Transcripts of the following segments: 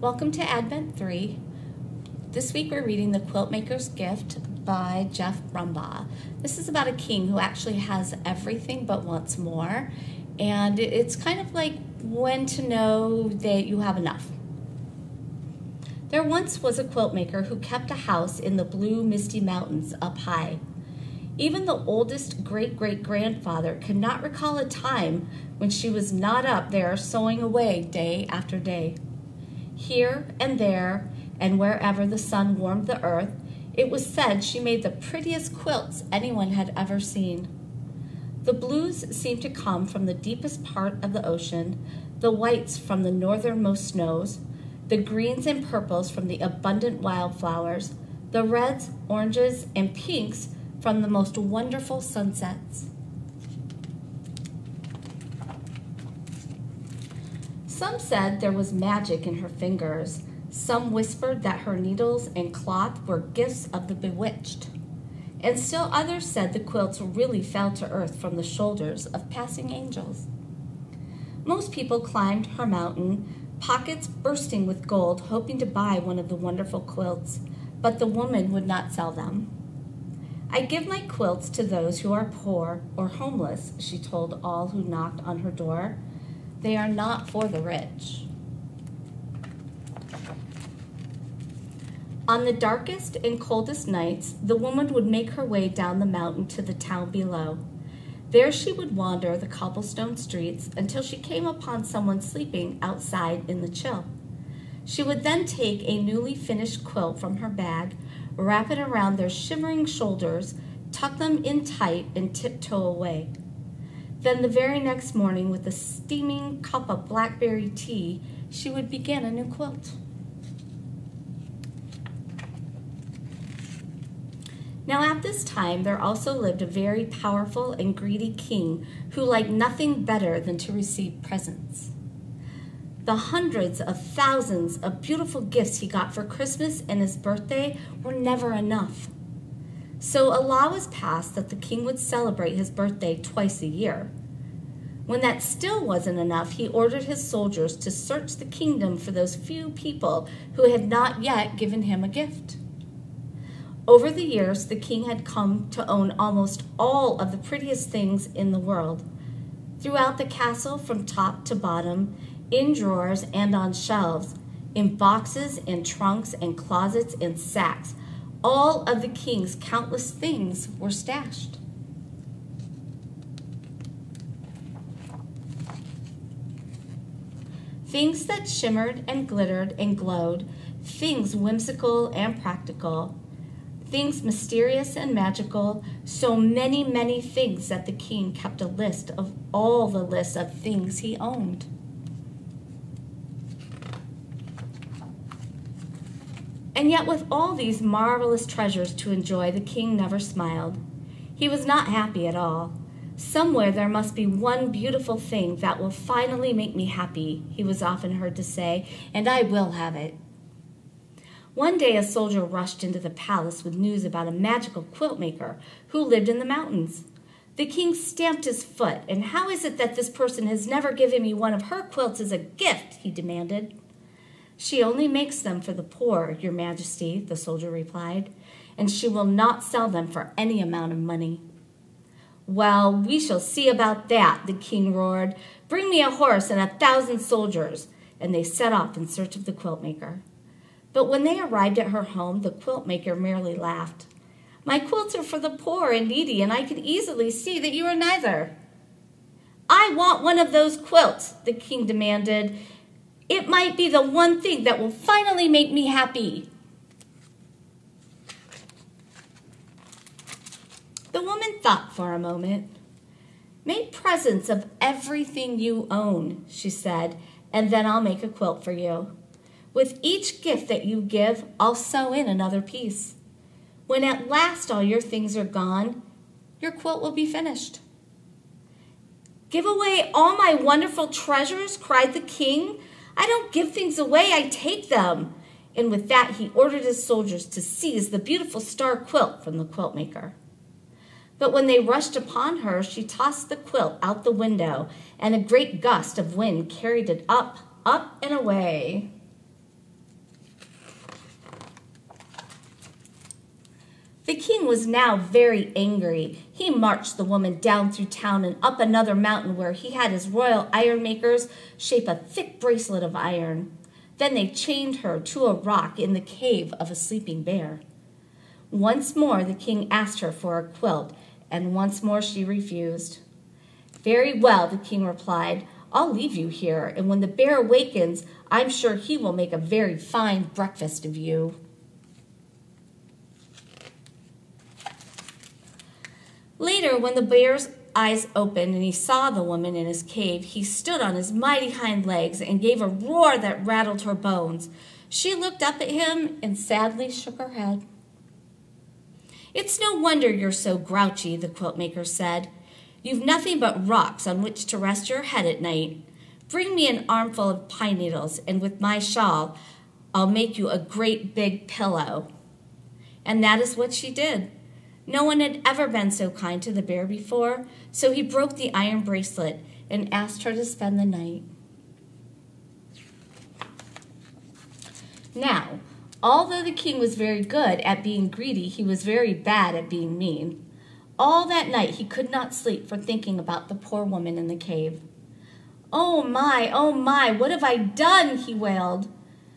Welcome to Advent 3. This week we're reading The Quiltmaker's Gift by Jeff Brumbaugh. This is about a king who actually has everything but wants more, and it's kind of like when to know that you have enough. There once was a quiltmaker who kept a house in the blue misty mountains up high. Even the oldest great-great-grandfather could not recall a time when she was not up there sewing away day after day. Here and there, and wherever the sun warmed the earth, it was said she made the prettiest quilts anyone had ever seen. The blues seemed to come from the deepest part of the ocean, the whites from the northernmost snows, the greens and purples from the abundant wildflowers, the reds, oranges, and pinks from the most wonderful sunsets. Some said there was magic in her fingers. Some whispered that her needles and cloth were gifts of the bewitched. And still others said the quilts really fell to earth from the shoulders of passing angels. Most people climbed her mountain, pockets bursting with gold, hoping to buy one of the wonderful quilts, but the woman would not sell them. "I give my quilts to those who are poor or homeless," she told all who knocked on her door. "They are not for the rich." On the darkest and coldest nights, the woman would make her way down the mountain to the town below. There she would wander the cobblestone streets until she came upon someone sleeping outside in the chill. She would then take a newly finished quilt from her bag, wrap it around their shivering shoulders, tuck them in tight, and tiptoe away. Then the very next morning, with a steaming cup of blackberry tea, she would begin a new quilt. Now at this time, there also lived a very powerful and greedy king who liked nothing better than to receive presents. The hundreds of thousands of beautiful gifts he got for Christmas and his birthday were never enough. So a law was passed that the king would celebrate his birthday twice a year. When that still wasn't enough, he ordered his soldiers to search the kingdom for those few people who had not yet given him a gift. Over the years, the king had come to own almost all of the prettiest things in the world. Throughout the castle, from top to bottom, in drawers and on shelves, in boxes and trunks and closets and sacks, all of the king's countless things were stashed. Things that shimmered and glittered and glowed, things whimsical and practical, things mysterious and magical, so many, many things that the king kept a list of all the lists of things he owned. And yet with all these marvelous treasures to enjoy, the king never smiled. He was not happy at all. "Somewhere there must be one beautiful thing that will finally make me happy," he was often heard to say, "and I will have it." One day a soldier rushed into the palace with news about a magical quilt maker who lived in the mountains. The king stamped his foot. "And how is it that this person has never given me one of her quilts as a gift?" he demanded. "She only makes them for the poor, Your Majesty," the soldier replied, "and she will not sell them for any amount of money." "Well, we shall see about that," the king roared. "Bring me a horse and 1,000 soldiers." And they set off in search of the quilt maker. But when they arrived at her home, the quilt maker merely laughed. "My quilts are for the poor and needy, and I can easily see that you are neither." "I want one of those quilts," the king demanded. "It might be the one thing that will finally make me happy." The woman thought for a moment. "Make presents of everything you own," she said, "and then I'll make a quilt for you. With each gift that you give, I'll sew in another piece. When at last all your things are gone, your quilt will be finished." "Give away all my wonderful treasures?" cried the king. "I don't give things away, I take them." And with that, he ordered his soldiers to seize the beautiful star quilt from the quilt maker. But when they rushed upon her, she tossed the quilt out the window, and a great gust of wind carried it up, up and away. The king was now very angry. He marched the woman down through town and up another mountain where he had his royal iron makers shape a thick bracelet of iron. Then they chained her to a rock in the cave of a sleeping bear. Once more the king asked her for a quilt, and once more she refused. "Very well," the king replied. "I'll leave you here, and when the bear awakens, I'm sure he will make a very fine breakfast of you." Later, when the bear's eyes opened and he saw the woman in his cave, he stood on his mighty hind legs and gave a roar that rattled her bones. She looked up at him and sadly shook her head. "It's no wonder you're so grouchy," the quilt maker said. "You've nothing but rocks on which to rest your head at night. Bring me an armful of pine needles, and with my shawl, I'll make you a great big pillow." And that is what she did. No one had ever been so kind to the bear before, so he broke the iron bracelet and asked her to spend the night. Now, although the king was very good at being greedy, he was very bad at being mean. All that night he could not sleep for thinking about the poor woman in the cave. Oh my, what have I done?" he wailed.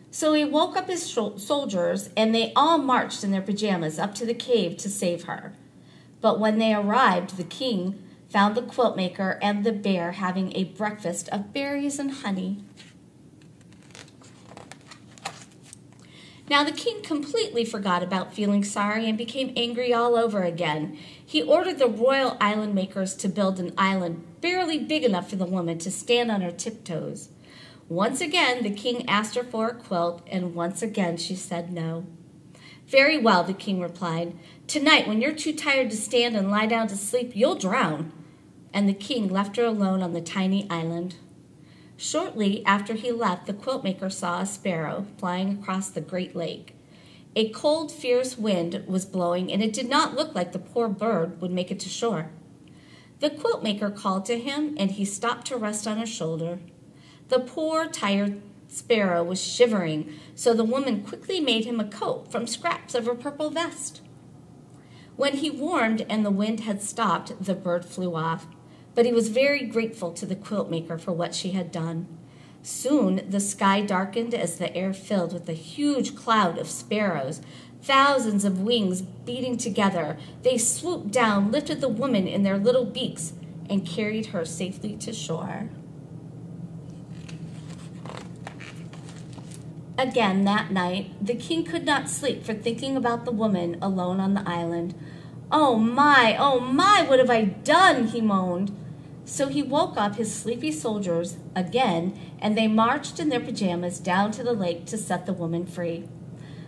So he woke up his soldiers, and they all marched in their pajamas up to the cave to save her. But when they arrived, the king found the quilt maker and the bear having a breakfast of berries and honey. Now the king completely forgot about feeling sorry and became angry all over again. He ordered the royal island makers to build an island barely big enough for the woman to stand on her tiptoes. Once again, the king asked her for a quilt, and once again she said no. "Very well," the king replied. "Tonight, when you're too tired to stand and lie down to sleep, you'll drown." And the king left her alone on the tiny island. Shortly after he left, the quilt maker saw a sparrow flying across the great lake. A cold, fierce wind was blowing, and it did not look like the poor bird would make it to shore. The quilt maker called to him, and he stopped to rest on her shoulder. The poor, tired sparrow was shivering, so the woman quickly made him a coat from scraps of her purple vest. When he warmed and the wind had stopped, the bird flew off, but he was very grateful to the quilt maker for what she had done. Soon the sky darkened as the air filled with a huge cloud of sparrows, thousands of wings beating together. They swooped down, lifted the woman in their little beaks, and carried her safely to shore. Again that night, the king could not sleep for thinking about the woman alone on the island. Oh my, what have I done?" he moaned. So he woke up his sleepy soldiers again, and they marched in their pajamas down to the lake to set the woman free.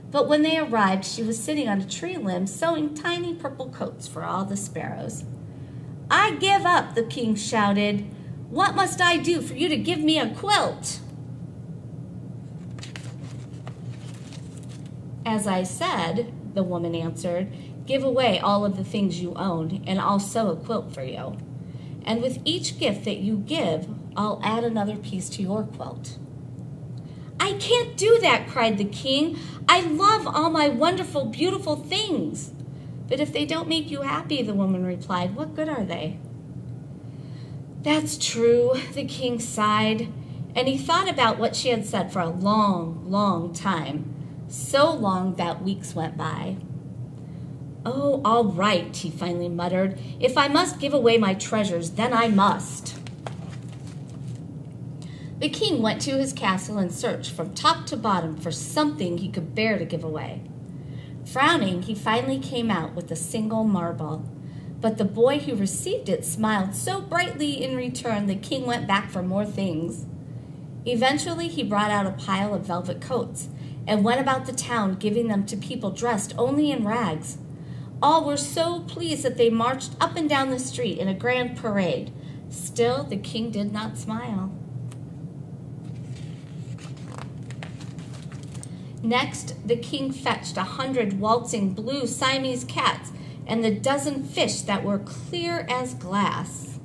But when they arrived, she was sitting on a tree limb sewing tiny purple coats for all the sparrows. "I give up," the king shouted. "What must I do for you to give me a quilt?" "As I said," the woman answered, "give away all of the things you own, and I'll sew a quilt for you. And with each gift that you give, I'll add another piece to your quilt." "I can't do that," cried the king. "I love all my wonderful, beautiful things." "But if they don't make you happy," the woman replied, "what good are they?" "That's true," the king sighed, and he thought about what she had said for a long, long time. So long that weeks went by. "Oh, all right," he finally muttered. "If I must give away my treasures, then I must." The king went to his castle and searched from top to bottom for something he could bear to give away. Frowning, he finally came out with a single marble. But the boy who received it smiled so brightly in return, the king went back for more things. Eventually, he brought out a pile of velvet coats and went about the town giving them to people dressed only in rags. All were so pleased that they marched up and down the street in a grand parade. Still, the king did not smile. Next, the king fetched 100 waltzing blue Siamese cats and the dozen fish that were clear as glass.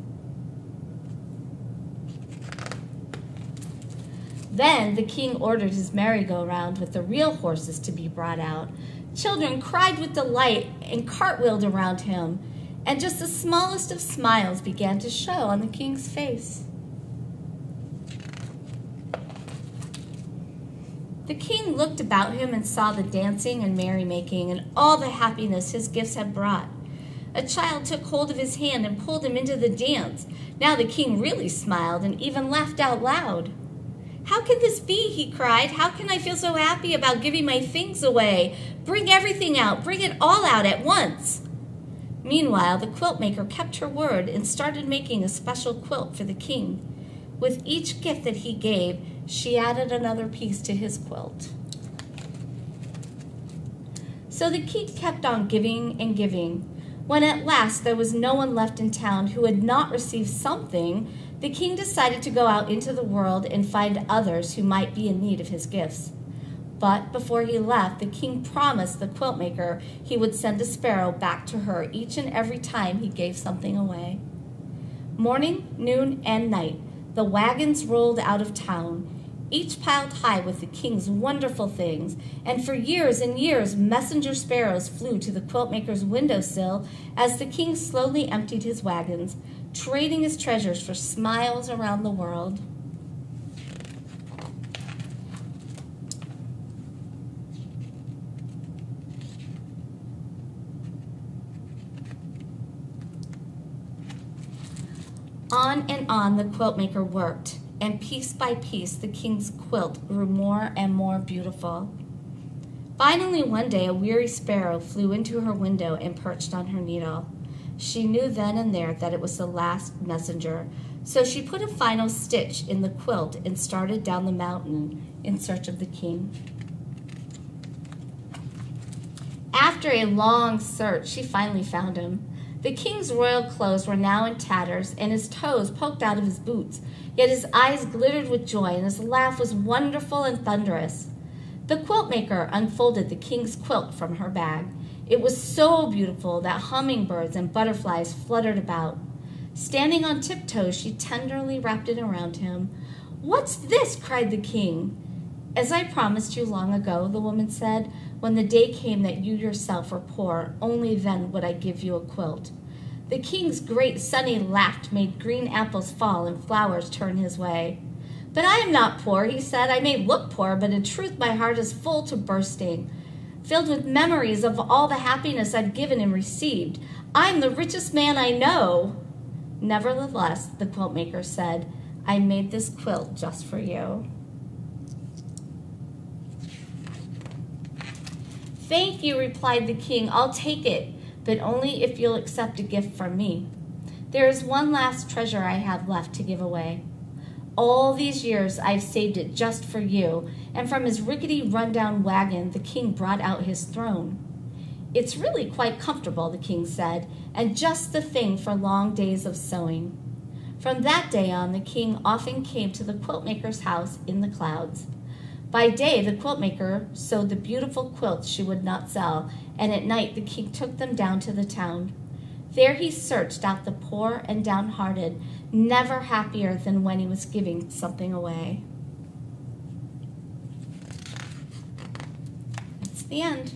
Then the king ordered his merry-go-round with the real horses to be brought out. Children cried with delight and cartwheeled around him, and just the smallest of smiles began to show on the king's face. The king looked about him and saw the dancing and merrymaking and all the happiness his gifts had brought. A child took hold of his hand and pulled him into the dance. Now the king really smiled and even laughed out loud. "How can this be?" he cried. "How can I feel so happy about giving my things away? Bring everything out. Bring it all out at once." Meanwhile, the quilt maker kept her word and started making a special quilt for the king. With each gift that he gave, she added another piece to his quilt. So the king kept on giving and giving. When at last there was no one left in town who had not received something, the king decided to go out into the world and find others who might be in need of his gifts. But before he left, the king promised the quilt maker he would send a sparrow back to her each and every time he gave something away. Morning, noon, and night, the wagons rolled out of town, each piled high with the king's wonderful things, and for years and years messenger sparrows flew to the quilt maker's windowsill as the king slowly emptied his wagons, trading his treasures for smiles around the world. On and on the quilt maker worked, and piece by piece the king's quilt grew more and more beautiful. Finally, one day, a weary sparrow flew into her window and perched on her needle. She knew then and there that it was the last messenger, so she put a final stitch in the quilt and started down the mountain in search of the king. After a long search, she finally found him. The king's royal clothes were now in tatters, and his toes poked out of his boots, yet his eyes glittered with joy, and his laugh was wonderful and thunderous. The quilt maker unfolded the king's quilt from her bag. It was so beautiful that hummingbirds and butterflies fluttered about. Standing on tiptoes, she tenderly wrapped it around him. "What's this?" cried the king. "As I promised you long ago," the woman said, "when the day came that you yourself were poor, only then would I give you a quilt." The king's great sunny laugh made green apples fall and flowers turn his way. "But I am not poor," he said. "I may look poor, but in truth my heart is full to bursting, filled with memories of all the happiness I've given and received. I'm the richest man I know." "Nevertheless," the quilt maker said, "I made this quilt just for you." "Thank you," replied the king. "I'll take it, but only if you'll accept a gift from me. There is one last treasure I have left to give away. All these years I've saved it just for you," and from his rickety run-down wagon the king brought out his throne. "It's really quite comfortable," the king said, "and just the thing for long days of sewing." From that day on, the king often came to the quilt maker's house in the clouds. By day, the quilt maker sewed the beautiful quilts she would not sell, and at night the king took them down to the town. There he searched out the poor and downhearted, never happier than when he was giving something away. That's the end.